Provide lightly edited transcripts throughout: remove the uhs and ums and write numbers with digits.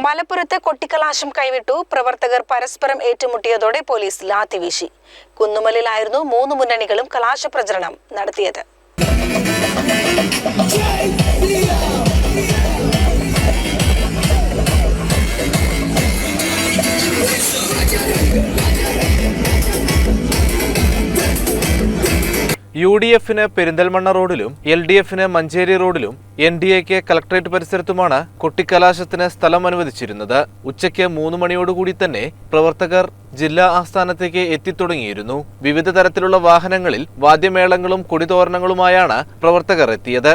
മലപ്പുറത്ത് കൊട്ടിക്കലാശം കൈവിട്ടു. പ്രവർത്തകർ പരസ്പരം ഏറ്റുമുട്ടിയതോടെ പോലീസ് ലാത്തിവീശി. കുന്നുമലിലായിരുന്നു മൂന്ന് മുന്നണികളും കലാശ പ്രചരണം നടത്തിയത്. UDFന് പെരിന്തൽമണ്ണ റോഡിലും LDFന് മഞ്ചേരി റോഡിലും NDAക്ക് കളക്ടറേറ്റ് പരിസരത്തുമാണ് കൊട്ടിക്കലാശത്തിന് സ്ഥലം അനുവദിച്ചിരുന്നത്. ഉച്ചയ്ക്ക് 3 മണിയോടുകൂടി തന്നെ പ്രവർത്തകർ ജില്ലാ ആസ്ഥാനത്തേക്ക് എത്തിത്തുടങ്ങിയിരുന്നു. വിവിധ തരത്തിലുള്ള വാഹനങ്ങളിൽ വാദ്യമേളങ്ങളും കൊടിതോരണങ്ങളുമായാണ് പ്രവർത്തകർ എത്തിയത്.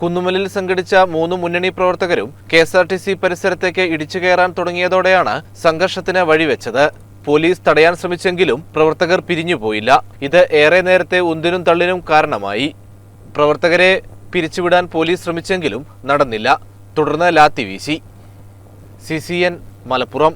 കുന്നുമലിൽ സംഘടിച്ച 3 മുന്നണി പ്രവർത്തകരും KSRTC പരിസരത്തേക്ക് ഇടിച്ചു കയറാൻ തുടങ്ങിയതോടെയാണ് സംഘർഷത്തിന് വഴിവെച്ചത്. പോലീസ് തടയാൻ ശ്രമിച്ചെങ്കിലും പ്രവർത്തകർ പിരിഞ്ഞുപോയില്ല. ഇത് ഏറെ നേരത്തെ ഉന്തിനും തള്ളിനും കാരണമായി. പ്രവർത്തകരെ പിരിച്ചുവിടാൻ പോലീസ് ശ്രമിച്ചെങ്കിലും നടന്നില്ല. തുടർന്ന് ലാത്തി വീശി. CCN മലപ്പുറം.